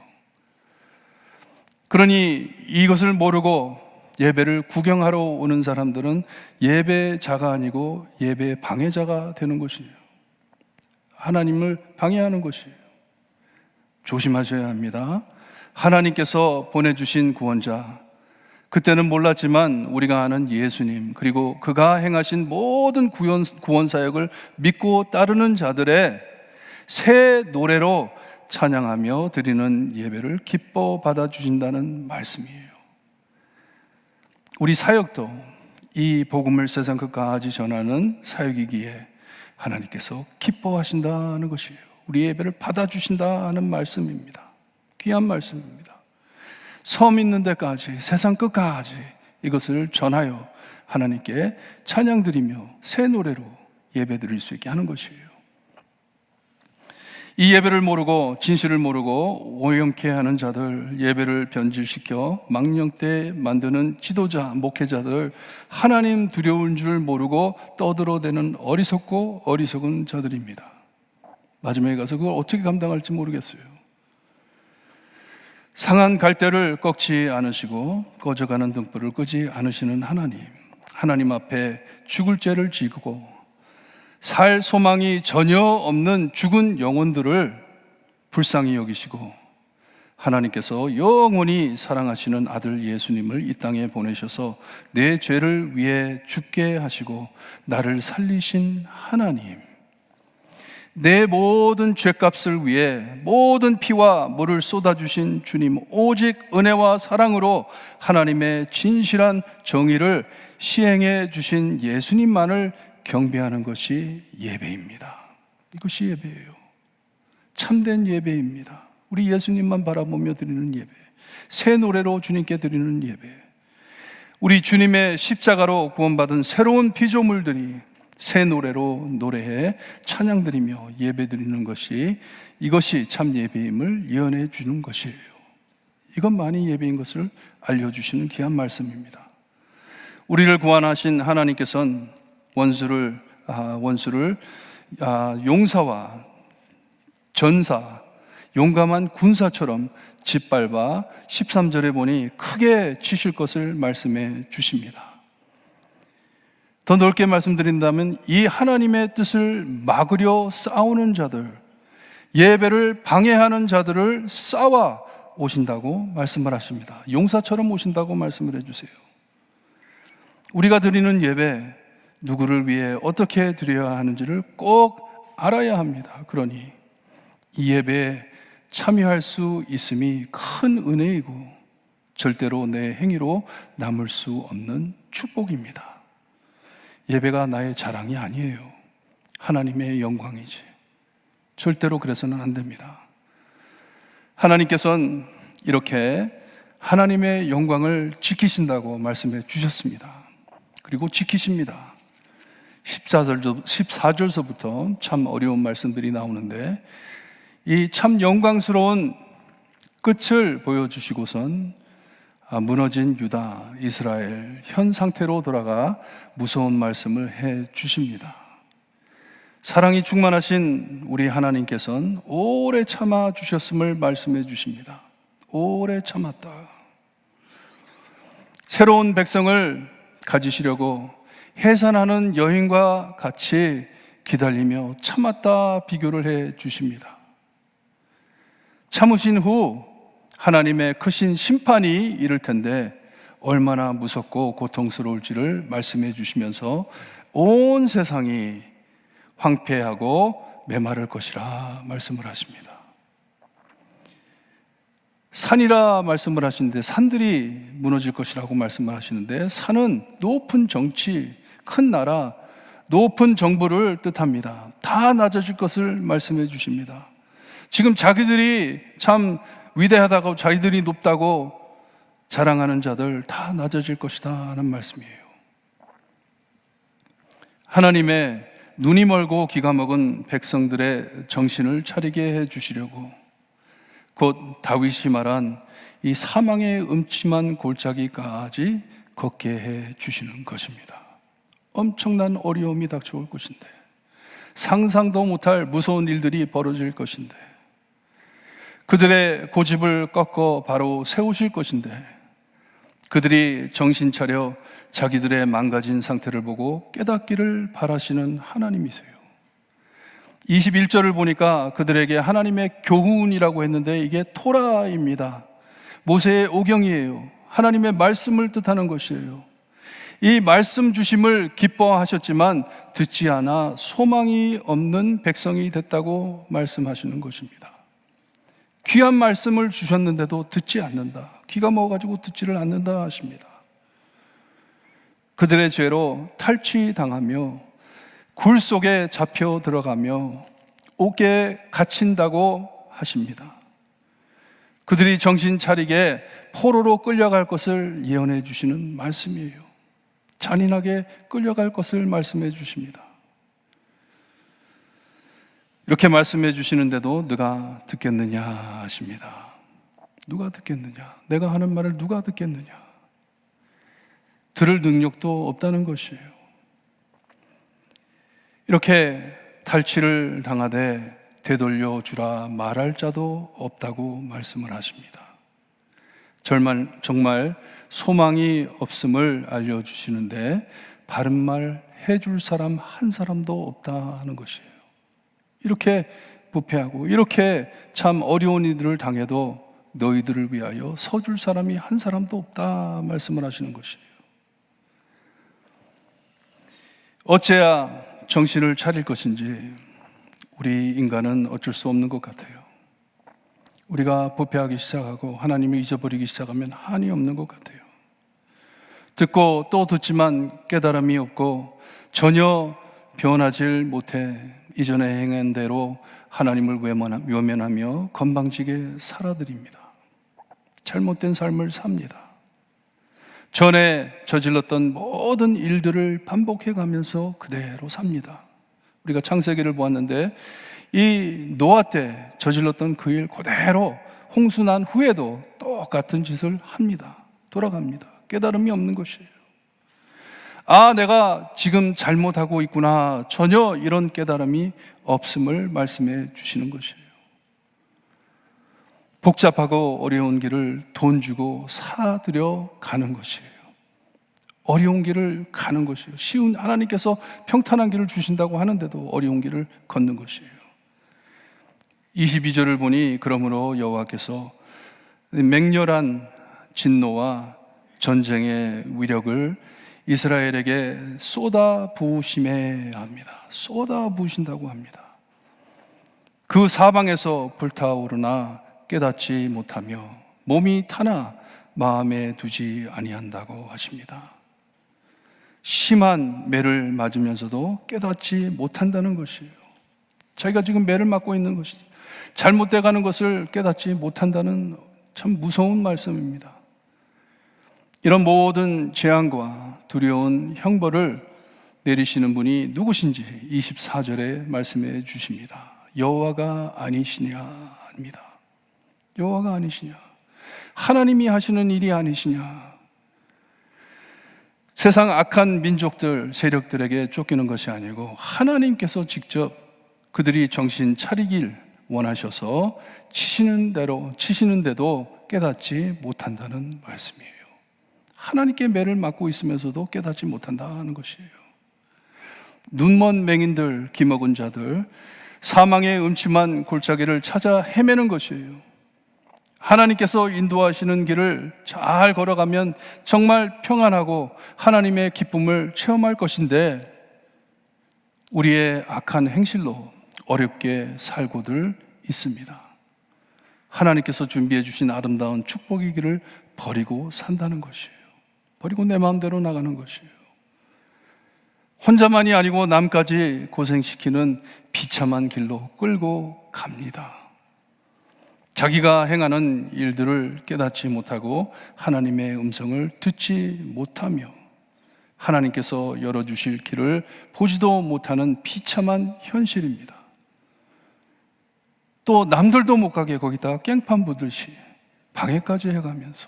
그러니 이것을 모르고 예배를 구경하러 오는 사람들은 예배자가 아니고 예배 방해자가 되는 것이에요. 하나님을 방해하는 것이에요. 조심하셔야 합니다. 하나님께서 보내주신 구원자, 그때는 몰랐지만 우리가 아는 예수님, 그리고 그가 행하신 모든 구원 사역을 믿고 따르는 자들의 새 노래로 찬양하며 드리는 예배를 기뻐 받아주신다는 말씀이에요. 우리 사역도 이 복음을 세상 끝까지 전하는 사역이기에 하나님께서 기뻐하신다는 것이에요. 우리 예배를 받아주신다는 말씀입니다. 귀한 말씀입니다. 섬 있는 데까지, 세상 끝까지 이것을 전하여 하나님께 찬양드리며 새 노래로 예배드릴 수 있게 하는 것이에요. 이 예배를 모르고, 진실을 모르고 오염케 하는 자들, 예배를 변질시켜 망령되게 만드는 지도자, 목회자들, 하나님 두려운 줄 모르고 떠들어대는 어리석고 어리석은 자들입니다. 마지막에 가서 그걸 어떻게 감당할지 모르겠어요. 상한 갈대를 꺾지 않으시고 꺼져가는 등불을 끄지 않으시는 하나님, 하나님 앞에 죽을 죄를 지고 살 소망이 전혀 없는 죽은 영혼들을 불쌍히 여기시고, 하나님께서 영원히 사랑하시는 아들 예수님을 이 땅에 보내셔서 내 죄를 위해 죽게 하시고 나를 살리신 하나님, 내 모든 죄값을 위해 모든 피와 물을 쏟아주신 주님, 오직 은혜와 사랑으로 하나님의 진실한 정의를 시행해 주신 예수님만을 경배하는 것이 예배입니다. 이것이 예배예요. 참된 예배입니다. 우리 예수님만 바라보며 드리는 예배, 새 노래로 주님께 드리는 예배, 우리 주님의 십자가로 구원받은 새로운 피조물들이 새 노래로 노래해 찬양드리며 예배드리는 것이, 이것이 참 예배임을 예언해 주는 것이에요. 이것만이 예배인 것을 알려주시는 귀한 말씀입니다. 우리를 구원하신 하나님께서는 원수를 용사와 전사, 용감한 군사처럼 짓밟아 13절에 보니 크게 치실 것을 말씀해 주십니다. 더 넓게 말씀드린다면 이 하나님의 뜻을 막으려 싸우는 자들, 예배를 방해하는 자들을 싸워 오신다고 말씀을 하십니다. 용사처럼 오신다고 말씀을 해주세요. 우리가 드리는 예배, 누구를 위해 어떻게 드려야 하는지를 꼭 알아야 합니다. 그러니 이 예배에 참여할 수 있음이 큰 은혜이고 절대로 내 행위로 남을 수 없는 축복입니다. 예배가 나의 자랑이 아니에요. 하나님의 영광이지. 절대로 그래서는 안 됩니다. 하나님께서는 이렇게 하나님의 영광을 지키신다고 말씀해 주셨습니다. 그리고 지키십니다. 14절서부터 참 어려운 말씀들이 나오는데, 이 참 영광스러운 끝을 보여주시고선 무너진 유다, 이스라엘 현 상태로 돌아가 무서운 말씀을 해 주십니다. 사랑이 충만하신 우리 하나님께서는 오래 참아 주셨음을 말씀해 주십니다. 오래 참았다. 새로운 백성을 가지시려고 해산하는 여인과 같이 기다리며 참았다 비교를 해 주십니다. 참으신 후 하나님의 크신 심판이 이를 텐데 얼마나 무섭고 고통스러울지를 말씀해 주시면서 온 세상이 황폐하고 메마를 것이라 말씀을 하십니다. 산이라 말씀을 하시는데 산들이 무너질 것이라고 말씀을 하시는데, 산은 높은 정치, 큰 나라, 높은 정부를 뜻합니다. 다 낮아질 것을 말씀해 주십니다. 지금 자기들이 참 위대하다고, 자기들이 높다고 자랑하는 자들 다 낮아질 것이다 하는 말씀이에요. 하나님의 눈이 멀고 귀가 먹은 백성들의 정신을 차리게 해 주시려고 곧 다윗이 말한 이 사망의 음침한 골짜기까지 걷게 해 주시는 것입니다. 엄청난 어려움이 닥쳐올 것인데, 상상도 못할 무서운 일들이 벌어질 것인데, 그들의 고집을 꺾어 바로 세우실 것인데, 그들이 정신 차려 자기들의 망가진 상태를 보고 깨닫기를 바라시는 하나님이세요. 21절을 보니까 그들에게 하나님의 교훈이라고 했는데 이게 토라입니다. 모세의 오경이에요. 하나님의 말씀을 뜻하는 것이에요. 이 말씀 주심을 기뻐하셨지만 듣지 않아 소망이 없는 백성이 됐다고 말씀하시는 것입니다. 귀한 말씀을 주셨는데도 듣지 않는다. 귀가 먹어가지고 듣지를 않는다 하십니다. 그들의 죄로 탈취당하며 굴 속에 잡혀 들어가며 옥에 갇힌다고 하십니다. 그들이 정신 차리게 포로로 끌려갈 것을 예언해 주시는 말씀이에요. 잔인하게 끌려갈 것을 말씀해 주십니다. 이렇게 말씀해 주시는데도 누가 듣겠느냐 하십니다. 누가 듣겠느냐? 내가 하는 말을 누가 듣겠느냐? 들을 능력도 없다는 것이에요. 이렇게 탈취를 당하되 되돌려 주라 말할 자도 없다고 말씀을 하십니다. 정말 소망이 없음을 알려주시는데 바른 말 해줄 사람 한 사람도 없다 하는 것이에요. 이렇게 부패하고 이렇게 참 어려운 일들을 당해도 너희들을 위하여 서줄 사람이 한 사람도 없다 말씀을 하시는 것이에요. 어째야 정신을 차릴 것인지, 우리 인간은 어쩔 수 없는 것 같아요. 우리가 부패하기 시작하고 하나님을 잊어버리기 시작하면 한이 없는 것 같아요. 듣고 또 듣지만 깨달음이 없고 전혀 변하질 못해 이전에 행한 대로 하나님을 외면하며 건방지게 살아드립니다. 잘못된 삶을 삽니다. 전에 저질렀던 모든 일들을 반복해 가면서 그대로 삽니다. 우리가 창세기를 보았는데 이 노아 때 저질렀던 그 일 그대로 홍수 난 후에도 똑같은 짓을 합니다. 돌아갑니다. 깨달음이 없는 것이에요. 아, 내가 지금 잘못하고 있구나. 전혀 이런 깨달음이 없음을 말씀해 주시는 것이에요. 복잡하고 어려운 길을 돈 주고 사들여 가는 것이에요. 어려운 길을 가는 것이에요. 쉬운, 하나님께서 평탄한 길을 주신다고 하는데도 어려운 길을 걷는 것이에요. 22절을 보니 그러므로 여호와께서 맹렬한 진노와 전쟁의 위력을 이스라엘에게 쏟아 부으심에 합니다. 쏟아 부으신다고 합니다. 그 사방에서 불타오르나 깨닫지 못하며 몸이 타나 마음에 두지 아니한다고 하십니다. 심한 매를 맞으면서도 깨닫지 못한다는 것이에요. 자기가 지금 매를 맞고 있는 것이죠. 잘못돼 가는 것을 깨닫지 못한다는 참 무서운 말씀입니다. 이런 모든 재앙과 두려운 형벌을 내리시는 분이 누구신지 24절에 말씀해 주십니다. 여호와가 아니시냐 합니다. 여호와가 아니시냐, 하나님이 하시는 일이 아니시냐. 세상 악한 민족들, 세력들에게 쫓기는 것이 아니고 하나님께서 직접 그들이 정신 차리길 원하셔서 치시는데도 깨닫지 못한다는 말씀이에요. 하나님께 매를 맞고 있으면서도 깨닫지 못한다는 것이에요. 눈먼 맹인들, 기먹은 자들, 사망의 음침한 골짜기를 찾아 헤매는 것이에요. 하나님께서 인도하시는 길을 잘 걸어가면 정말 평안하고 하나님의 기쁨을 체험할 것인데 우리의 악한 행실로 어렵게 살고들 있습니다. 하나님께서 준비해 주신 아름다운 축복의 길을 버리고 산다는 것이에요. 버리고 내 마음대로 나가는 것이에요. 혼자만이 아니고 남까지 고생시키는 비참한 길로 끌고 갑니다. 자기가 행하는 일들을 깨닫지 못하고 하나님의 음성을 듣지 못하며 하나님께서 열어주실 길을 보지도 못하는 비참한 현실입니다. 또 남들도 못 가게 거기다가 깽판 부듯이 방해까지 해가면서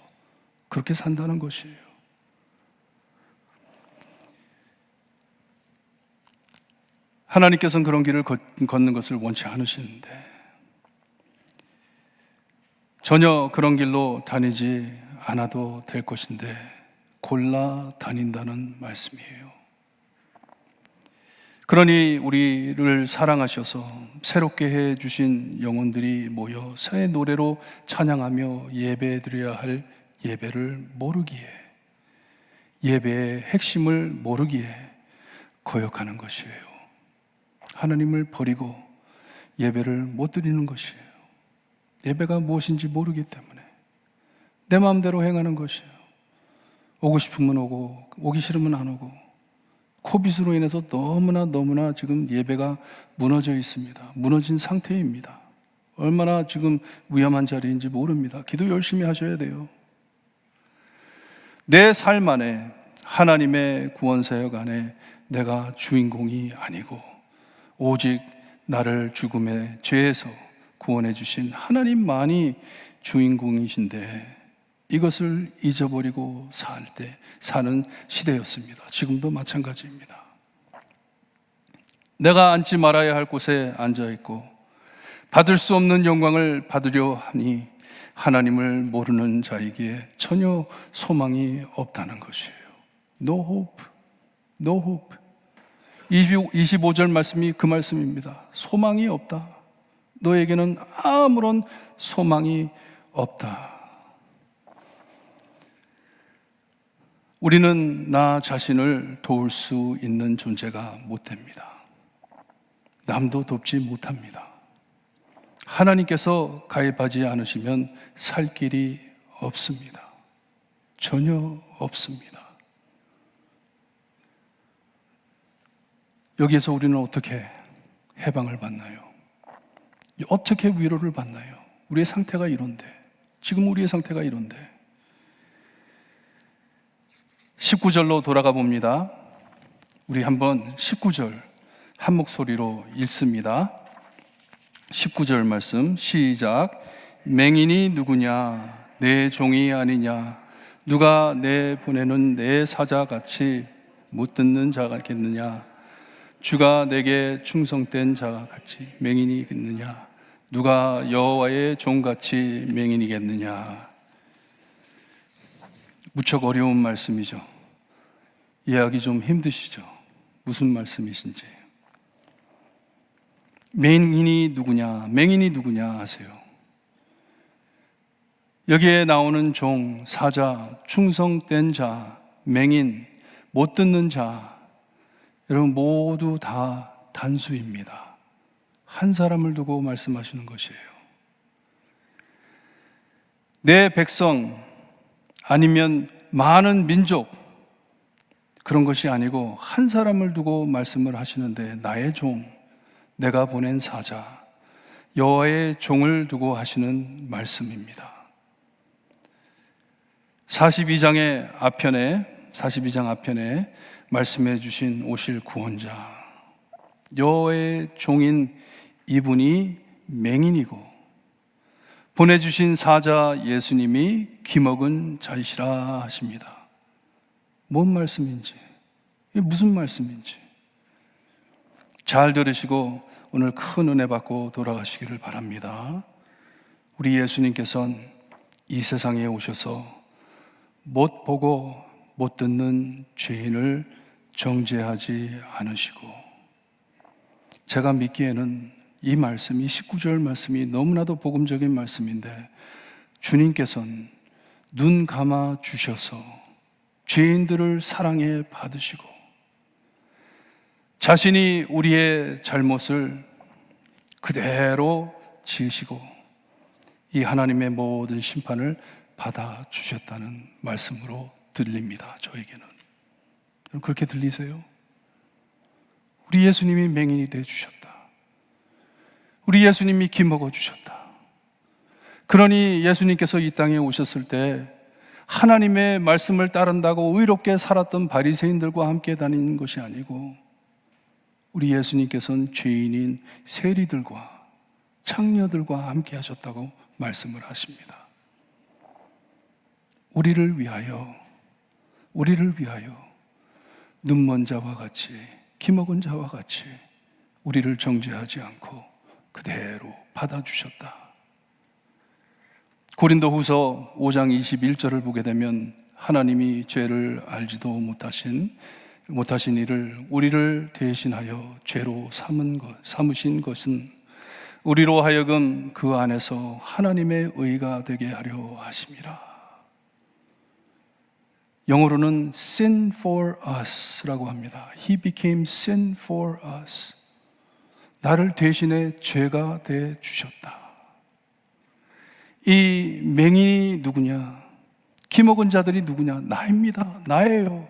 그렇게 산다는 것이에요. 하나님께서는 그런 길을 걷는 것을 원치 않으시는데 전혀 그런 길로 다니지 않아도 될 것인데 골라 다닌다는 말씀이에요. 그러니 우리를 사랑하셔서 새롭게 해주신 영혼들이 모여 새 노래로 찬양하며 예배드려야 할 예배를 모르기에, 예배의 핵심을 모르기에 거역하는 것이에요. 하나님을 버리고 예배를 못 드리는 것이에요. 예배가 무엇인지 모르기 때문에 내 마음대로 행하는 것이에요. 오고 싶으면 오고 오기 싫으면 안 오고 코빗으로 인해서 너무나 지금 예배가 무너져 있습니다. 무너진 상태입니다. 얼마나 지금 위험한 자리인지 모릅니다. 기도 열심히 하셔야 돼요. 내 삶 안에 하나님의 구원사역 안에 내가 주인공이 아니고 오직 나를 죽음의 죄에서 구원해 주신 하나님만이 주인공이신데 이것을 잊어버리고 사는 시대였습니다. 지금도 마찬가지입니다. 내가 앉지 말아야 할 곳에 앉아 있고 받을 수 없는 영광을 받으려 하니 하나님을 모르는 자에게 전혀 소망이 없다는 것이에요. No hope, no hope. 25절 말씀이 그 말씀입니다. 소망이 없다. 너에게는 아무런 소망이 없다. 우리는 나 자신을 도울 수 있는 존재가 못 됩니다. 남도 돕지 못합니다. 하나님께서 가입하지 않으시면 살 길이 없습니다. 전혀 없습니다. 여기에서 우리는 어떻게 해방을 받나요? 어떻게 위로를 받나요? 우리의 상태가 이런데, 지금 우리의 상태가 이런데. 19절로 돌아가 봅니다. 우리 한번 19절 한 목소리로 읽습니다. 19절 말씀 시작. 맹인이 누구냐? 내 종이 아니냐? 누가 내 보내는 내 사자같이 못 듣는 자겠느냐? 주가 내게 충성된 자가 같이 맹인이겠느냐? 누가 여호와의 종같이 맹인이겠느냐? 무척 어려운 말씀이죠. 이해하기 좀 힘드시죠? 무슨 말씀이신지. 맹인이 누구냐? 맹인이 누구냐 아세요? 여기에 나오는 종, 사자, 충성된 자, 맹인, 못 듣는 자, 여러분 모두 다 단수입니다. 한 사람을 두고 말씀하시는 것이에요. 내 백성 아니면 많은 민족, 그런 것이 아니고 한 사람을 두고 말씀을 하시는데, 나의 종, 내가 보낸 사자, 여호와의 종을 두고 하시는 말씀입니다. 42장 앞편에 말씀해 주신 오실 구원자, 여호와의 종인 이분이 맹인이고 보내주신 사자 예수님이 기먹은 자이시라 하십니다. 뭔 말씀인지, 이게 무슨 말씀인지 잘 들으시고 오늘 큰 은혜 받고 돌아가시기를 바랍니다. 우리 예수님께서는 이 세상에 오셔서 못 보고 못 듣는 죄인을 정죄하지 않으시고, 제가 믿기에는 이 말씀이 19절 말씀이 너무나도 복음적인 말씀인데, 주님께서는 눈 감아 주셔서 죄인들을 사랑해 받으시고 자신이 우리의 잘못을 그대로 지으시고 이 하나님의 모든 심판을 받아 주셨다는 말씀으로 들립니다. 저에게는. 그렇게 들리세요? 우리 예수님이 맹인이 되어 주셨다. 우리 예수님이 기먹어 주셨다. 그러니 예수님께서 이 땅에 오셨을 때 하나님의 말씀을 따른다고 의롭게 살았던 바리새인들과 함께 다니는 것이 아니고, 우리 예수님께서는 죄인인 세리들과 창녀들과 함께 하셨다고 말씀을 하십니다. 우리를 위하여 눈먼 자와 같이, 기먹은 자와 같이 우리를 정죄하지 않고 그대로 받아주셨다. 고린도후서 5장 21절을 보게 되면 하나님이 죄를 알지도 못하신 이를 우리를 대신하여 죄로 삼으신 것은 우리로 하여금 그 안에서 하나님의 의가 되게 하려 하심이라. 영어로는 sin for us라고 합니다. He became sin for us. 나를 대신해 죄가 돼 주셨다. 이 맹인이 누구냐? 기먹은 자들이 누구냐? 나입니다. 나예요.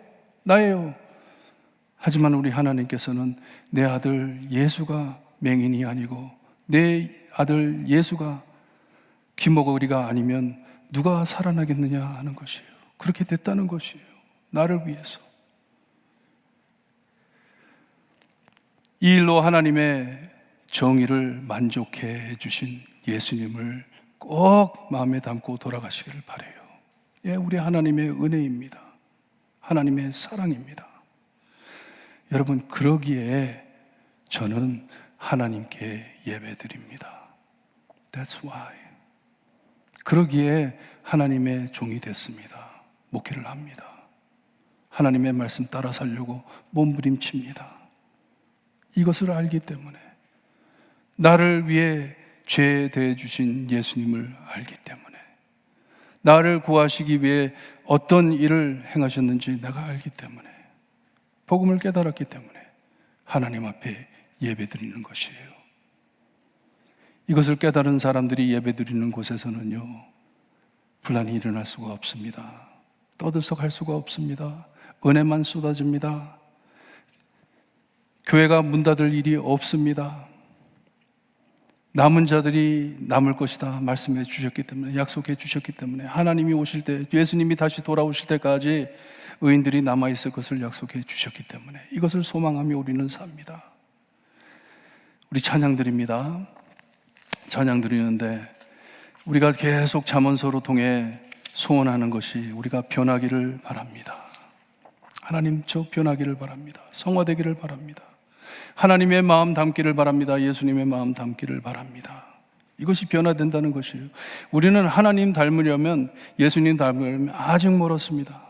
하지만 우리 하나님께서는 내 아들 예수가 맹인이 아니고 내 아들 예수가 기먹으리가 아니면 누가 살아나겠느냐 하는 것이에요. 그렇게 됐다는 것이에요. 나를 위해서. 이 일로 하나님의 정의를 만족해 해주신 예수님을 꼭 마음에 담고 돌아가시기를 바라요. 예, 우리 하나님의 은혜입니다. 하나님의 사랑입니다. 여러분, 그러기에 저는 하나님께 예배드립니다. That's why. 그러기에 하나님의 종이 됐습니다. 목회를 합니다. 하나님의 말씀 따라 살려고 몸부림칩니다. 이것을 알기 때문에, 나를 위해 죄 대해 주신 예수님을 알기 때문에, 나를 구하시기 위해 어떤 일을 행하셨는지 내가 알기 때문에, 복음을 깨달았기 때문에 하나님 앞에 예배드리는 것이에요. 이것을 깨달은 사람들이 예배드리는 곳에서는요, 분란이 일어날 수가 없습니다. 떠들썩할 수가 없습니다. 은혜만 쏟아집니다. 교회가 문 닫을 일이 없습니다. 남은 자들이 남을 것이다 말씀해 주셨기 때문에, 약속해 주셨기 때문에, 하나님이 오실 때, 예수님이 다시 돌아오실 때까지 의인들이 남아있을 것을 약속해 주셨기 때문에 이것을 소망하며 우리는 삽니다. 우리 찬양 드립니다. 찬양 드리는데 우리가 계속 잠언서로 통해 소원하는 것이 우리가 변하기를 바랍니다. 하나님, 저 변하기를 바랍니다. 성화되기를 바랍니다. 하나님의 마음 담기를 바랍니다. 예수님의 마음 담기를 바랍니다. 이것이 변화된다는 것이에요. 우리는 하나님 닮으려면, 예수님 닮으려면 아직 멀었습니다.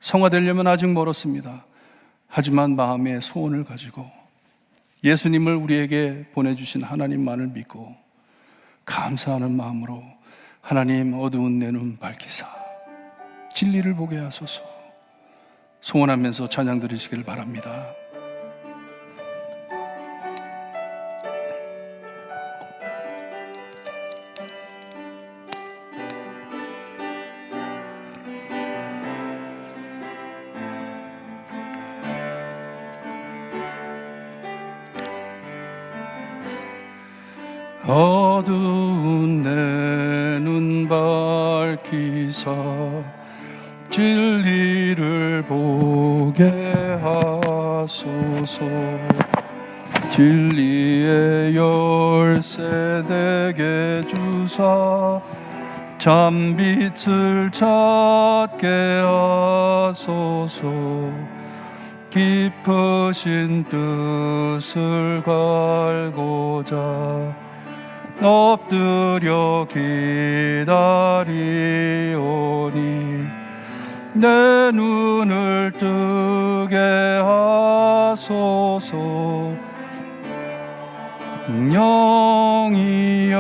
성화되려면 아직 멀었습니다. 하지만 마음의 소원을 가지고 예수님을 우리에게 보내주신 하나님만을 믿고 감사하는 마음으로, 하나님, 어두운 내 눈 밝히사 진리를 보게 하소서, 소원하면서 찬양 드리시길 바랍니다. 어두운 내 눈 밝히사 진리를 보게 하소서. 진리의 열쇠 내게 주사 잠빛을 찾게 하소서. 깊으신 뜻을 갈고자 엎드려 기다리오니 내 눈을 뜨게 하소서. 영이여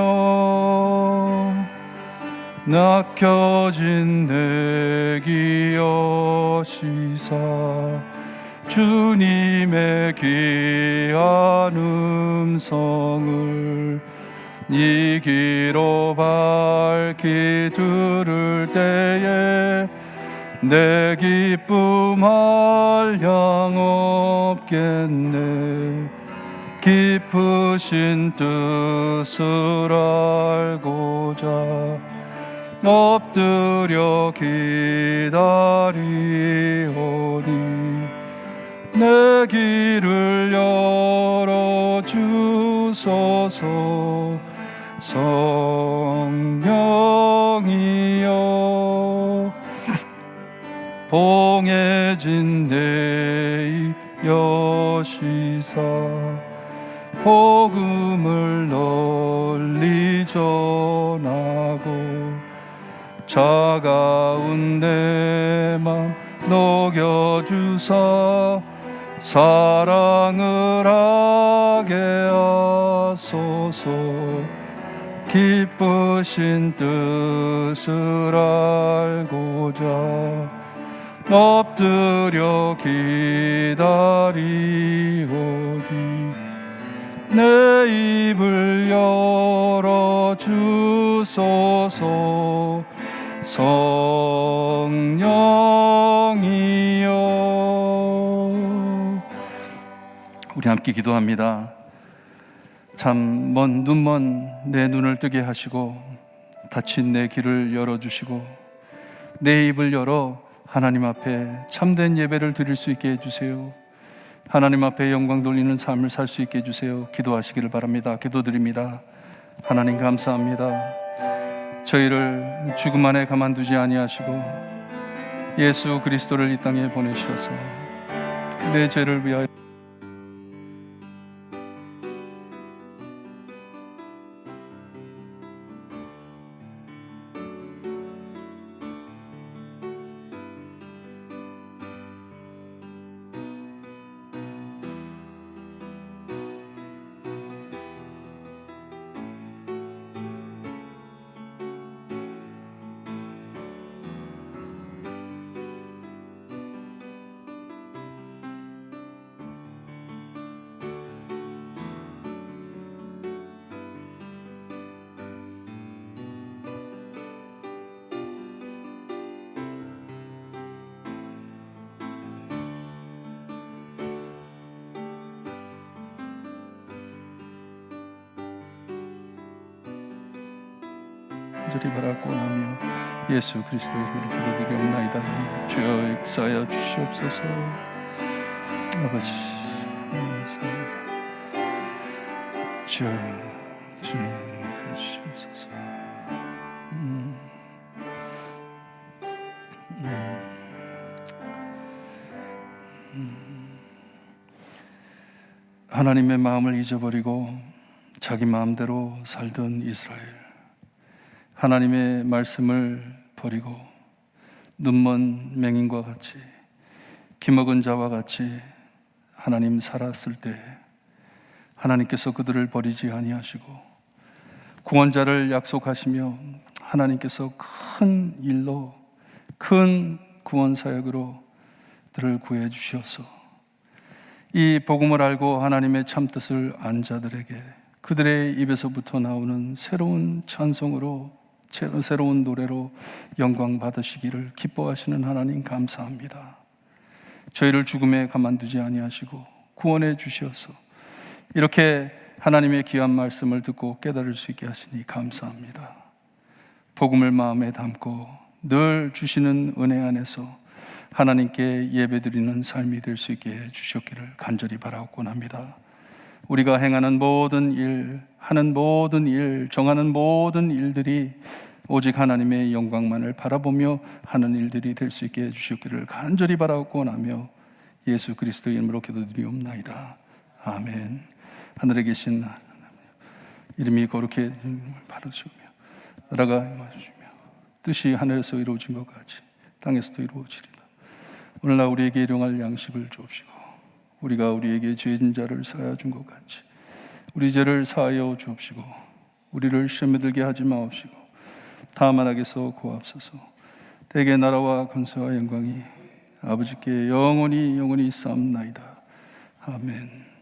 낙혀진 내 기여시사 주님의 귀한 음성을 이 귀로 밝히 들을 때에 내 기쁨 한량 없겠네. 깊으신 뜻을 알고자 엎드려 기다리오니 내 길을 열어주소서. 성령이여 봉해진 내 여시사 복음을 널리 전하고 차가운 내 맘 녹여주사 사랑을 하게 하소서. 기쁘신 뜻을 알고자 엎드려 기다리오니 내 입을 열어주소서. 성령이여. 우리 함께 기도합니다. 참 눈먼 내 눈을 뜨게 하시고 닫힌 내 귀를 열어주시고 내 입을 열어 하나님 앞에 참된 예배를 드릴 수 있게 해주세요. 하나님 앞에 영광 돌리는 삶을 살 수 있게 해주세요. 기도하시기를 바랍니다. 기도드립니다. 하나님 감사합니다. 저희를 죽음 안에 가만두지 아니하시고 예수 그리스도를 이 땅에 보내주셔서 내 죄를 위하여 간절히 바라고 나며 예수 그리스도의 이름으로 기도드리옵나이다. 주여 역사하여 주시옵소서. 아버지 감사합니다. 주여 주시옵소서. 하나님의 마음을 잊어버리고 자기 마음대로 살던 이스라엘, 하나님의 말씀을 버리고 눈먼 맹인과 같이 기먹은 자와 같이 하나님 살았을 때 하나님께서 그들을 버리지 아니하시고 구원자를 약속하시며 하나님께서 큰 일로, 큰 구원 사역으로 그들을 구해 주셔서 이 복음을 알고 하나님의 참뜻을 안 자들에게 그들의 입에서부터 나오는 새로운 찬송으로, 새로운 노래로 영광 받으시기를 기뻐하시는 하나님 감사합니다. 저희를 죽음에 가만두지 아니하시고 구원해 주셔서 이렇게 하나님의 귀한 말씀을 듣고 깨달을 수 있게 하시니 감사합니다. 복음을 마음에 담고 늘 주시는 은혜 안에서 하나님께 예배드리는 삶이 될 수 있게 해주셨기를 간절히 바라옵곤 합니다. 우리가 행하는 모든 일, 하는 모든 일, 정하는 모든 일들이 오직 하나님의 영광만을 바라보며 하는 일들이 될 수 있게 해주셨기를 간절히 바라옵곤 하며 예수 그리스도의 이름으로 기도드리옵나이다. 아멘. 하늘에 계신 하나님, 이름이 거룩해 바르시며 나라가 임하시며 뜻이 하늘에서 이루어진 것 같이 땅에서도 이루어지리다. 오늘날 우리에게 일용할 양식을 주옵시고 우리가 우리에게 죄진 자를 사하여 준 것 같이 우리 죄를 사하여 주옵시고 우리를 시험에 들게 하지 마옵시고 다만 악에서 구하옵소서. 대개 나라와 권세와 영광이 아버지께 영원히 있사옵나이다. 아멘.